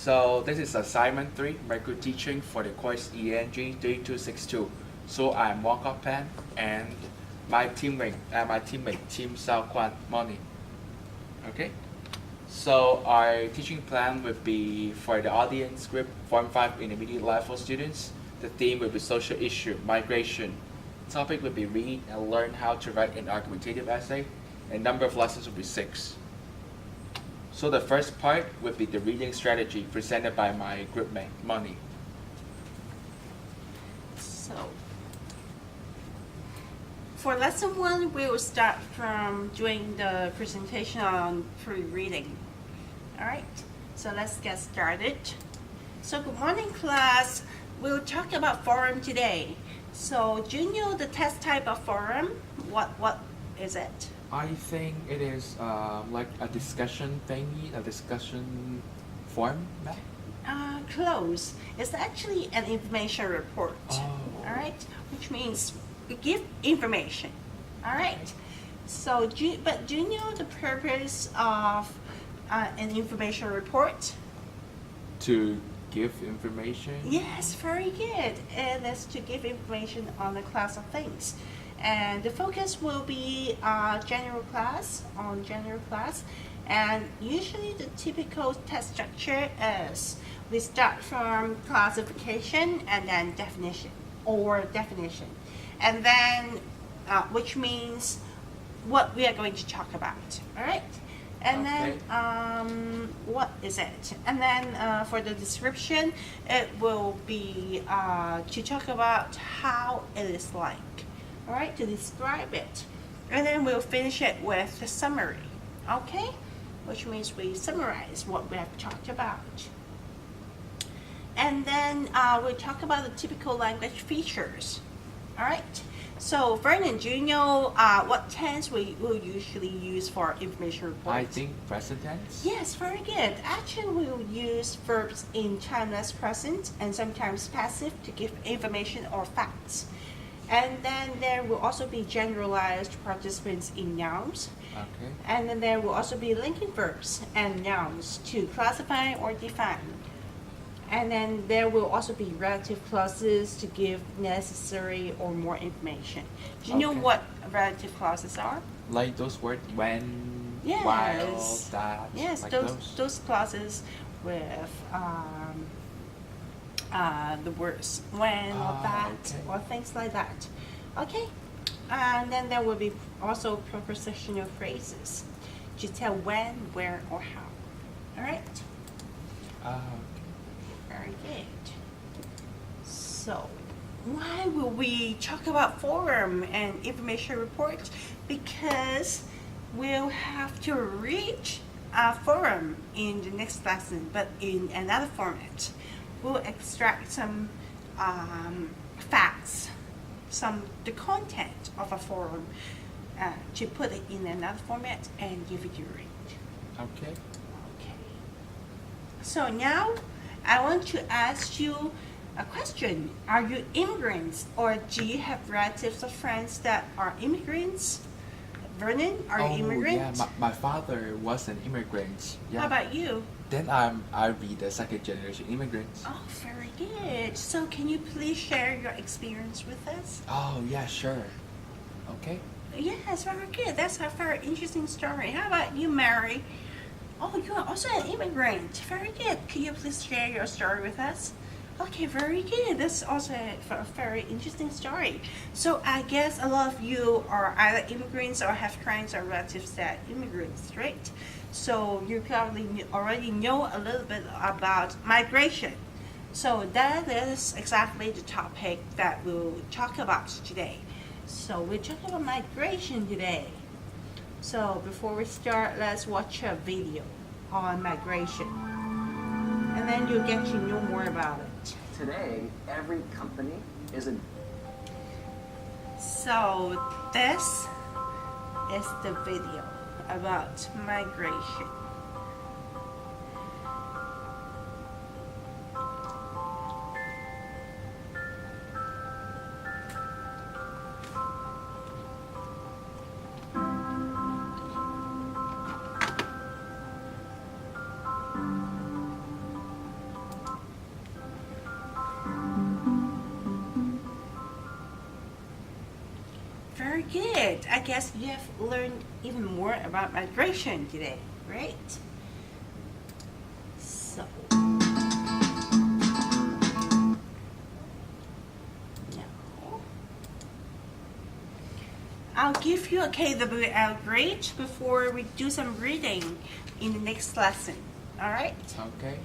So this is assignment 3, micro teaching for the course ENG 3262. So I'm Walker Pan and my teammate Tim Sao Kwan Moni. Okay. So our teaching plan would be for the audience group, Form 5 intermediate level students. The theme will be social issue, migration. Topic would be read and learn how to write an argumentative essay. And number of lessons will be 6. So the first part would be the reading strategy presented by my group mate, Moni. So, for lesson 1, we will start from doing the presentation on pre-reading. Alright, so let's get started. So good morning class. We'll talk about forum today. So do you know the test type of forum? What is it? I think it is like a discussion thingy, a discussion form. Close. It's actually an information report. Oh. Alright, which means we give information. Alright. So do you know the purpose of an information report? To give information? Yes, very good. And that's to give information on the class of things. And the focus will be general class, and usually the typical test structure is we start from classification and then definition, and then which means what we are going to talk about, all right? And okay. Then what is it? And then for the description, it will be to talk about how it is like. All right, to describe it. And then we'll finish it with the summary, okay? Which means we summarize what we have talked about. And then we'll talk about the typical language features, all right? So Vernon, do you know what tense we will usually use for information reports? I think present tense. Yes, very good. Actually, we will use verbs in timeless present and sometimes passive to give information or facts. And then there will also be generalized participants in nouns. Okay. And then there will also be linking verbs and nouns to classify or define. And then there will also be relative clauses to give necessary or more information. Do you know Okay. what relative clauses are? Like those words when, Yes. while, that. Yes, like those clauses with the words when or that okay. or things like that. Okay, and then there will be also prepositional phrases to tell when, where, or how. All right. Very good. So, why will we talk about forum and information report? Because we'll have to reach a forum in the next lesson, but in another format. We'll extract some facts, the content of a forum, to put it in another format and give it to you. Okay. Okay. So now I want to ask you a question. Are you immigrants or do you have relatives or friends that are immigrants? Vernon, are you immigrant? Yeah, my father was an immigrant. Yeah. How about you? Then I'll be the second generation immigrant. Oh, very good. So can you please share your experience with us? Oh yeah, sure. Okay. Yes, very good. That's a very interesting story. How about you, Mary? Oh, you are also an immigrant. Very good. Can you please share your story with us? Okay, very good. That's also a very interesting story. So I guess a lot of you are either immigrants or have friends or relatives that are immigrants, right? So you probably already know a little bit about migration. So that is exactly the topic that we'll talk about today. So we're talking about migration today. So before we start, let's watch a video on migration. And then you'll get to know more about it. Today, every company is a... So this is the video about migration. good. I guess you have learned even more about migration today, right? So, now I'll give you a KWL grade before we do some reading in the next lesson. All right? Okay.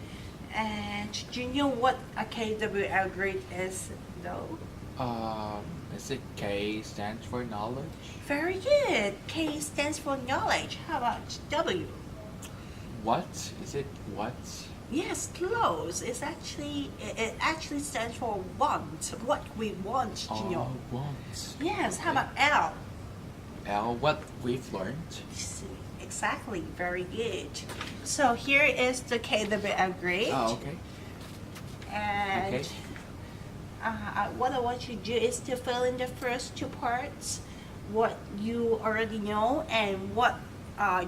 And do you know what a KWL grade is, though? Is it K stands for knowledge? Very good. K stands for knowledge. How about W? What? Is it what? Yes, close. It actually stands for want. What we want to know. Want. Yes. How about L? L, what we've learned. Exactly. Very good. So here is the KWL grade. Oh, okay. And Okay. What I want you to do is to fill in the first two parts, what you already know and what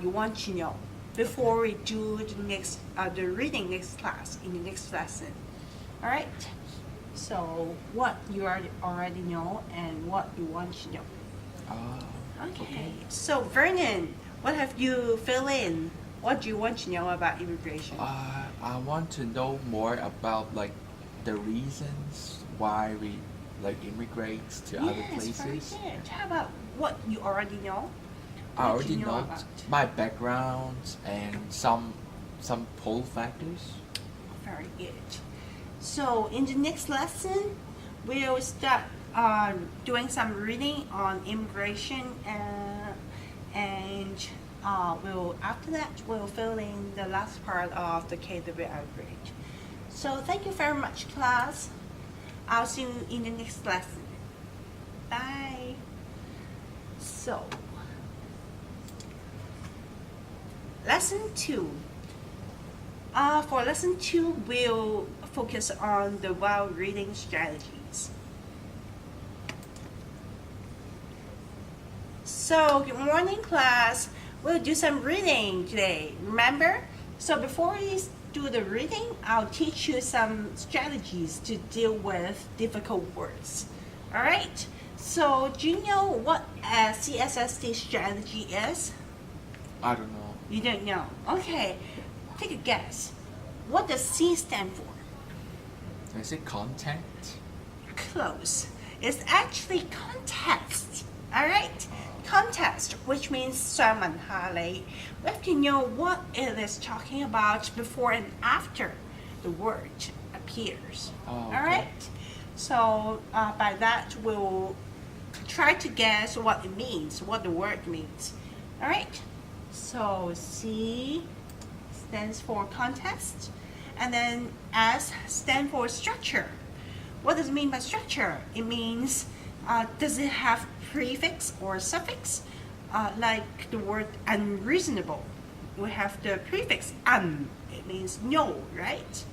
you want to know, before we do the reading next class in the next lesson. All right. So what you already know and what you want to know. Okay. So Vernon, what have you filled in? What do you want to know about immigration? I want to know more about like the reasons why we like immigrate to other places. Very good. How about what you already know? I What already do you know about? my background and some pull factors. Very good. So in the next lesson, we'll start doing some reading on immigration and after that we'll fill in the last part of the KWL grade. So thank you very much, class. I'll see you in the next lesson. Bye. So, lesson 2. For lesson 2, we'll focus on the while reading strategies. So, good morning, class. We'll do some reading today, remember? So before we do the reading, I'll teach you some strategies to deal with difficult words. All right? So do you know what a CSSD strategy is? I don't know. You don't know. Okay. Take a guess. What does C stand for? Is it content? Close. It's actually context. All right? Context, which means 上文下理. We have to know what it is talking about before and after the word appears. Oh, okay. All right? So by that, we'll try to guess what it means, what the word means. All right? So C stands for context, and then S stands for structure. What does it mean by structure? It means, does it have prefix or suffix? Like the word unreasonable. We have the prefix un, it means no, right?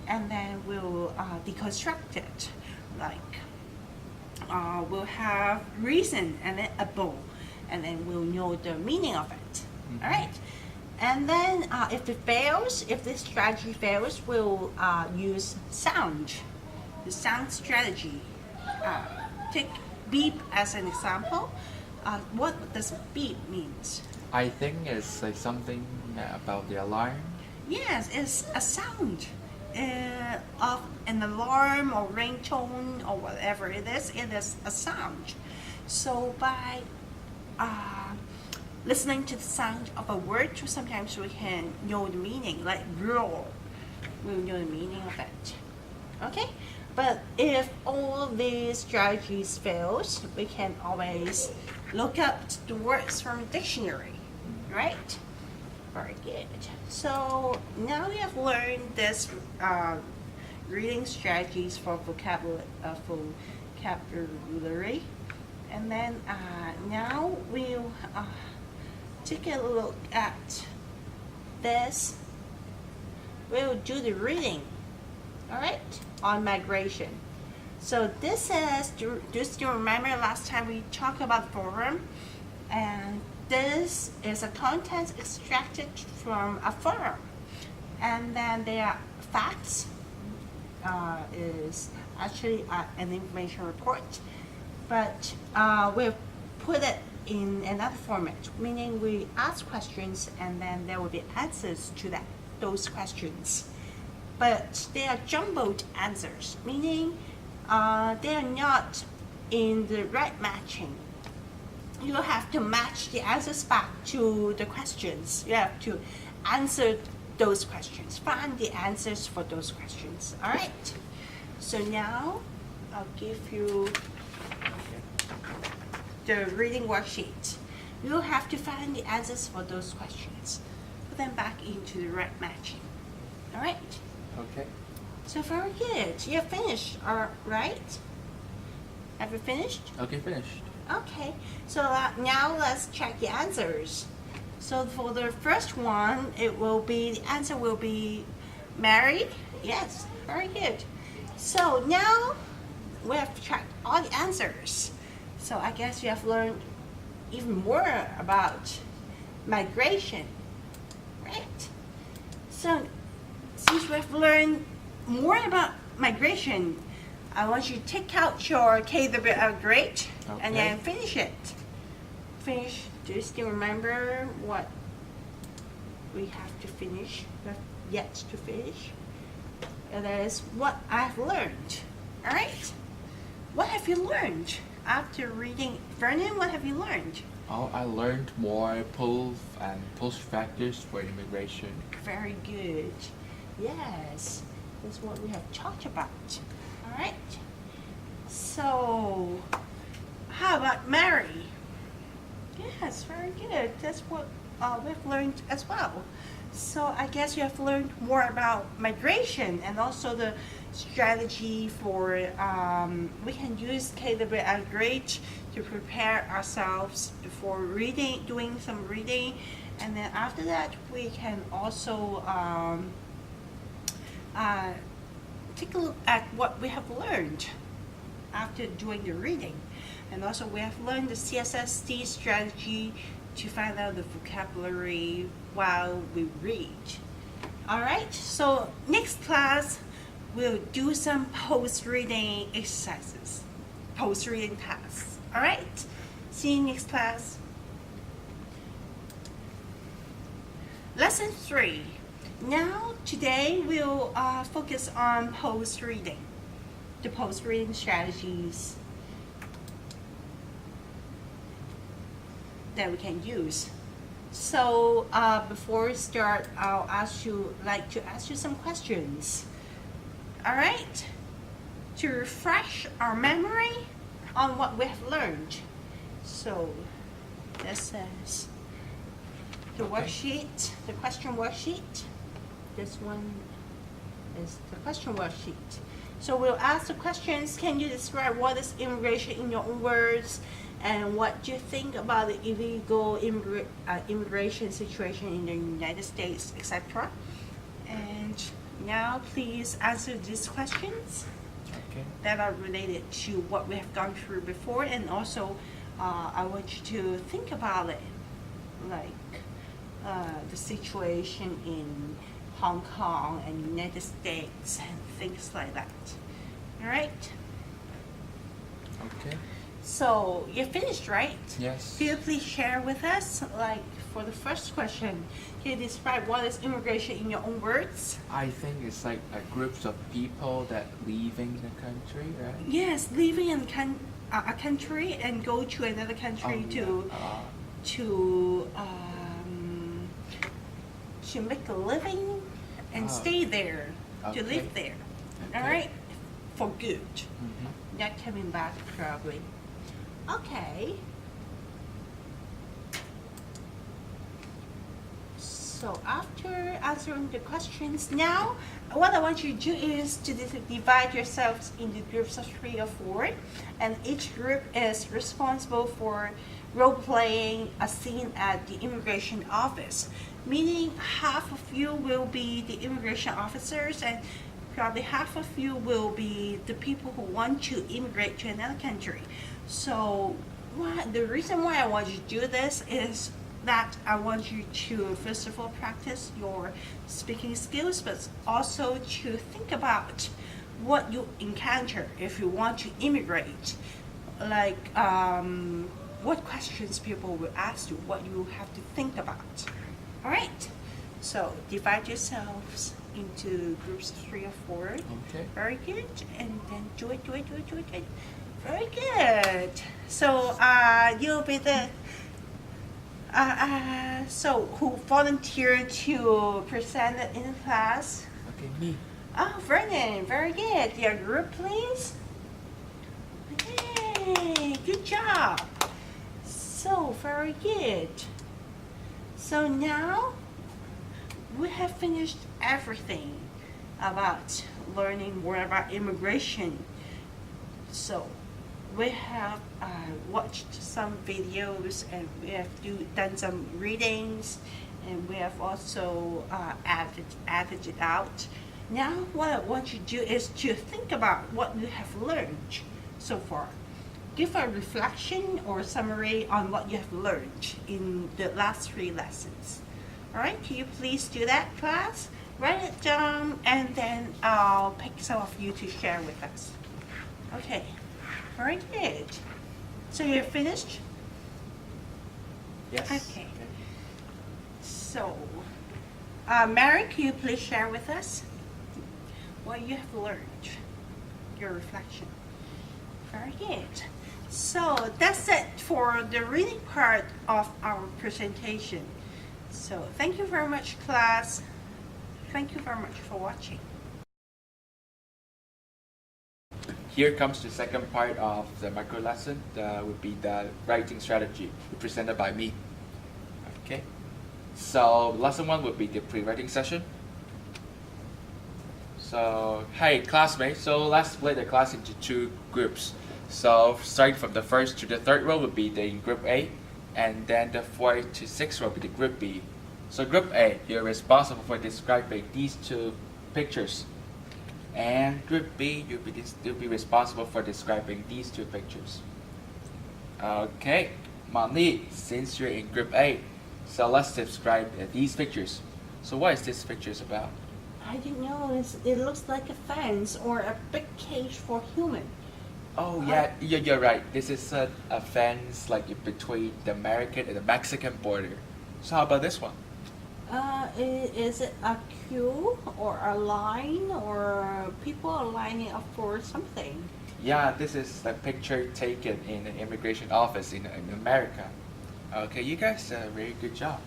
And then we'll deconstruct it. Like we'll have reason and then able, and then we'll know the meaning of it. Mm-hmm. All right? And then if this strategy fails, we'll use sound. The sound strategy. Take beep as an example. What does beep means? I think it's like something about the alarm. Yes, it's a sound of an alarm or ringtone or whatever it is a sound. So by listening to the sound of a word, sometimes we can know the meaning, like roar. We'll know the meaning of it. Okay? But if all these strategies fails, we can always look up the words from a dictionary, right? Very good. So now we have learned this reading strategies for vocabulary, and then now we'll take a look at this. We'll do the reading. All right, on migration. So this is, just to remember last time we talked about forum, and this is a content extracted from a forum. And then there are facts, is actually an information report, but we've put it in another format, meaning we ask questions and then there will be answers to those questions. But they are jumbled answers, meaning they are not in the right matching. You have to match the answers back to the questions. You have to answer those questions, find the answers for those questions. All right. So now I'll give you the reading worksheet. You'll have to find the answers for those questions. Put them back into the right matching. All right. Okay. So very good. You're finished, all right? Have you finished? Okay, finished. Okay. So now let's check the answers. So for the first one, the answer will be married. Yes, very good. So now we have checked all the answers. So I guess you have learned even more about migration, right? So since we have learned more about migration, I want you to take out your KWL grade and then finish it. Finish. Do you still remember what we have to finish? We have yet to finish. And that is what I've learned. All right. What have you learned after reading? Vernon, what have you learned? Oh, I learned more pull and push factors for immigration. Very good. Yes, that's what we have talked about. All right. So, how about Mary? Yes, very good. That's what we've learned as well. So I guess you have learned more about migration and also the strategy for we can use KWL grade to prepare ourselves before doing some reading, and then after that we can also take a look at what we have learned after doing the reading. And also we have learned the CSSD strategy to find out the vocabulary while we read. All right, so next class we'll do some post-reading exercises, post-reading tasks. All right, see you next class. Lesson 3. Now today we'll focus on post-reading, the post-reading strategies that we can use. So before we start, I'll like to ask you some questions. All right, to refresh our memory on what we have learned. So this is the worksheet, the question worksheet. This one is the question worksheet. So we'll ask the questions. Can you describe what is immigration in your own words? And what do you think about the illegal immigration situation in the United States, etc.? And now please answer these questions that are related to what we have gone through before, and also I want you to think about it, like the situation in Hong Kong and United States and things like that. All right? Okay. So you're finished, right? Yes. Could you please share with us, like for the first question, can you describe what is immigration in your own words? I think it's like a group of people that leaving the country, right? Yes, leaving a country and go to another country to make a living and stay there, to live there. All right, for good. Not coming back probably. Okay. So after answering the questions, now what I want you to do is to divide yourselves into groups of 3 or 4, and each group is responsible for role-playing a scene at the immigration office, meaning half of you will be the immigration officers and probably half of you will be the people who want to immigrate to another country. So the reason why I want you to do this is that I want you to first of all practice your speaking skills, but also to think about what you encounter if you want to immigrate. Like what questions people will ask you, what you have to think about. All right. So divide yourselves into groups of 3 or 4. Okay. Very good. And then do it. Very good. So you'll be the so who volunteered to present it in class? Okay, me. Oh, Vernon, very good. Your group, please. Yay, good job. So, very good. So now we have finished everything about learning more about immigration. So we have watched some videos and we have done some readings and we have also added it out. Now what I want you to do is to think about what you have learned so far. Give a reflection or summary on what you have learned in the last 3 lessons. All right, can you please do that, class? Write it down and then I'll pick some of you to share with us. Okay, very good. So you're finished? Yes. Okay. So, Mary, can you please share with us what you have learned, your reflection? Very good. So that's it for the reading part of our presentation. So thank you very much, class. Thank you very much for watching. Here comes the second part of the micro lesson. That would be the writing strategy presented by me. Okay. So lesson 1 would be the pre-writing session. So hey classmates, so let's split the class into 2 groups. So starting from the first to the third row would be the group A, and then the 4th to 6th row would be the group B. So group A, you're responsible for describing these 2 pictures. And group B, you'll be responsible for describing these 2 pictures. Okay, Moni, since you're in group A, so let's describe these pictures. So what is this pictures about? I don't know. It looks like a fence or a big cage for human. Oh yeah, you're right. This is a fence like between the American and the Mexican border. So how about this one? Is it a queue or a line or people are lining up for something? Yeah, this is a picture taken in an immigration office in America. Okay, you guys, very good job.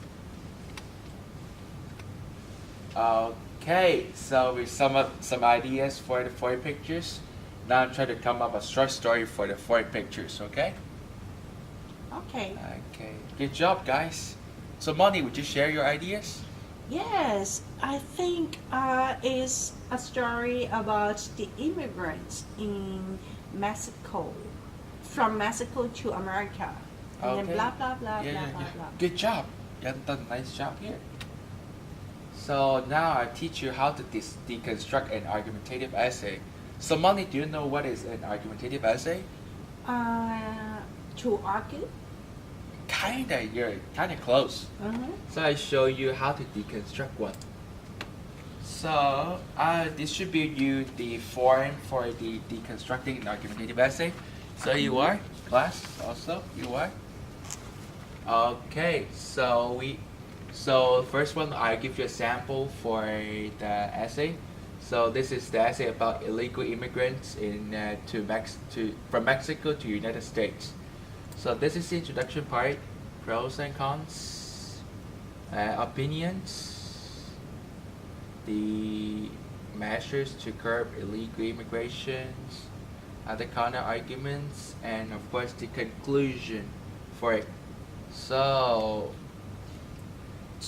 Okay, so we sum up some ideas for the 4 pictures. Now I'm trying to come up a short story for the 4 pictures, okay? Okay. Okay, good job, guys. So, Moni, would you share your ideas? Yes, I think it's a story about the immigrants in Mexico, from Mexico to America, and then blah blah blah Yeah, blah yeah, blah yeah. blah. Good job. You have done a nice job here. So now I teach you how to deconstruct an argumentative essay. So, Moni, do you know what is an argumentative essay? To argue. Kinda, you're kinda close. So I show you how to deconstruct one. So I distribute you the form for the deconstructing an argumentative essay. So you are, class, also, you are. Okay, so first one, I give you a sample for the essay. So this is the essay about illegal immigrants from Mexico to United States. So this is the introduction part, pros and cons, opinions, the measures to curb illegal immigrations, the counter arguments, and of course the conclusion for it. So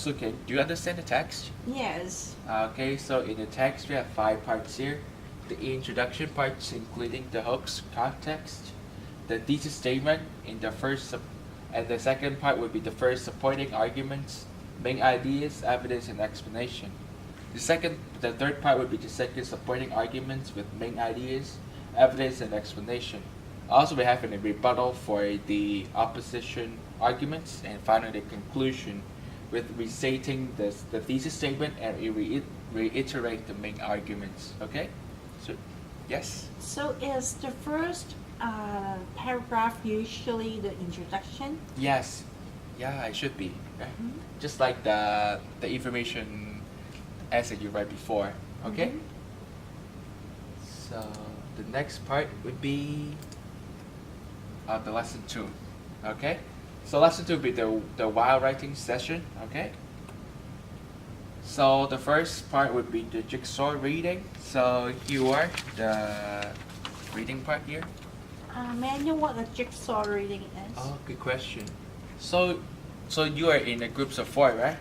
okay, do you understand the text? Yes. Okay, so in the text we have 5 parts here. The introduction parts including the hooks, context, the thesis statement in the first and the second part would be the first supporting arguments, main ideas, evidence, and explanation. The third part would be the second supporting arguments with main ideas, evidence, and explanation. Also, we have a rebuttal for the opposition arguments, and finally the conclusion with restating the thesis statement and reiterate the main arguments. Okay, so yes. So is the first paragraph usually the introduction? Yes. Yeah, it should be. Okay? Mhm. Just like the information essay you write before. Okay? Mhm. So the next part would be the lesson 2. Okay? So lesson 2 would be the while writing session. Okay? So the first part would be the jigsaw reading. So here are the reading part here. May I know what the jigsaw reading is? Oh, good question. So you are in a groups of 4, right?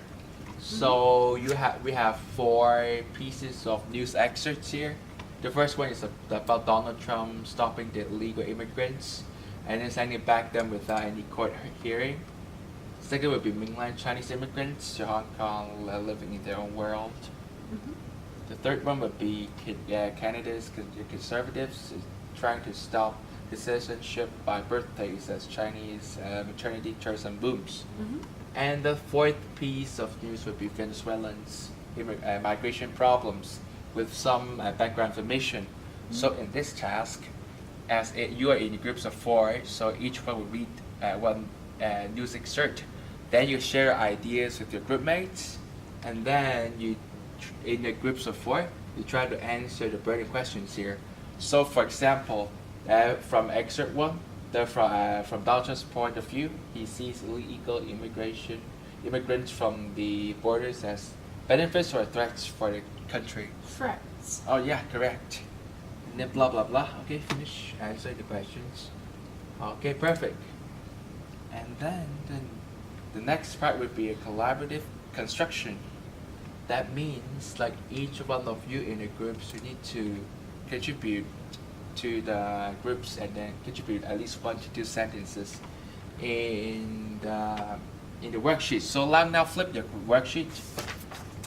So we have 4 pieces of news excerpts here. The first one is about Donald Trump stopping the illegal immigrants and then sending back them without any court hearing. Second would be mainland Chinese immigrants to Hong Kong living in their own world. Mhm. The third one would be Canada's conservatives trying to stop the citizenship by birthdays as Chinese maternity tourism booms. Mhm. And the fourth piece of news would be Venezuelans' migration problems with some background information. So in this task, you are in groups of 4, so each one will read one news excerpt. Then you share ideas with your group mates, and then in the groups of 4, you try to answer the burning questions here. So for example, from excerpt 1, from Donald Trump's point of view, he sees illegal immigrants from the borders as benefits or threats for the country. Threats. Oh yeah, correct. And then blah blah blah. Okay, finish answering the questions. Okay, perfect. And then the next part would be a collaborative construction. That means like each one of you in the groups, you need to contribute to the groups and then contribute at least 1 to 2 sentences in the worksheet. So now flip your worksheet.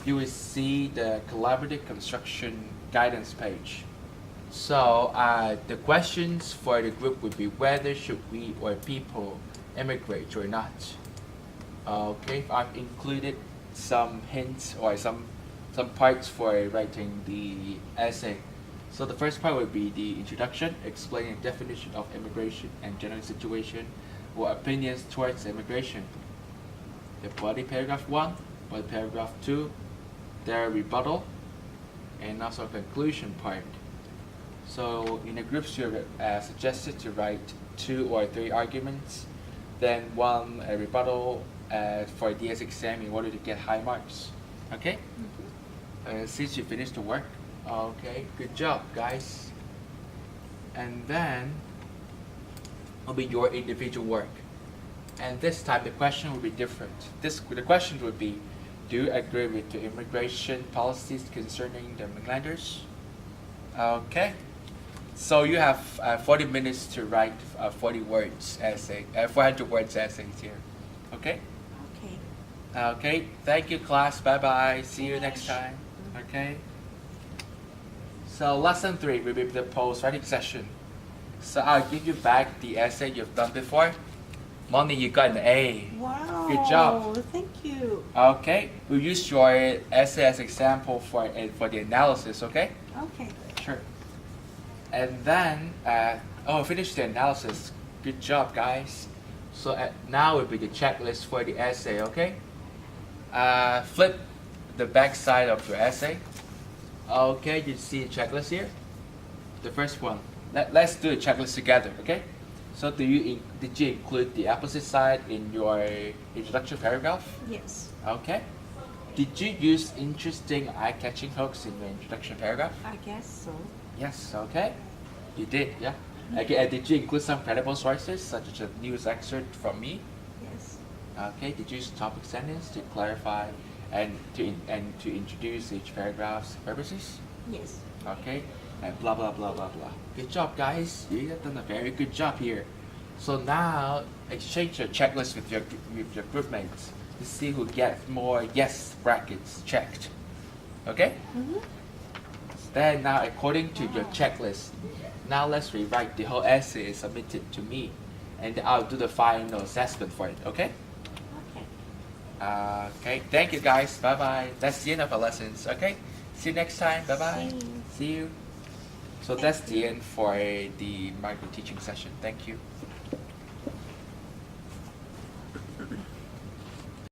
You will see the collaborative construction guidance page. So the questions for the group would be whether should we or people immigrate or not. Okay, I've included some hints or some parts for writing the essay. So the first part would be the introduction, explaining the definition of immigration and general situation or opinions towards immigration. The body paragraph 1, body paragraph 2, their rebuttal, and also a conclusion part. So in the groups you're suggested to write 2 or 3 arguments, then 1 rebuttal for the DS exam in order to get high marks. Okay? Since you finished the work, okay, good job guys. And then will be your individual work. And this time the question will be different. The question would be, do you agree with the immigration policies concerning the mainlanders? Okay. So you have 40 minutes to write 40 words essay, 400 words essays here. Okay? Okay. Okay. Thank you class. Bye bye. See you next Finish. time. Okay. So lesson 3 will be the post writing session. So I'll give you back the essay you've done before. Moni, you got an A. Wow. Good job. Thank you. Okay. We'll use your essay as example for the analysis. Okay. Okay. Sure. And then, finish the analysis. Good job, guys. So now will be the checklist for the essay, okay? Flip the back side of your essay. Okay, you see the checklist here? The first one. Let's do the checklist together, okay? So did you include the opposite side in your introduction paragraph? Yes. Okay. Did you use interesting eye-catching hooks in your introduction paragraph? I guess so. Yes, okay. You did, yeah. Okay, did you include some credible sources, such as a news excerpt from me? Yes. Okay, did you use topic sentence to clarify and to introduce each paragraph's purposes? Yes. Okay, and blah blah blah blah blah. Good job, guys. You have done a very good job here. So now exchange your checklist with your group mates to see who gets more yes brackets checked. Okay. Mm-hmm. Then now, according to your checklist, now let's rewrite the whole essay submitted to me, and I'll do the final assessment for it. Okay? Okay. Okay. Thank you, guys. Bye bye. That's the end of our lessons. Okay. See you next time. Bye bye. See you. See you. So that's the end for the micro teaching session. Thank you.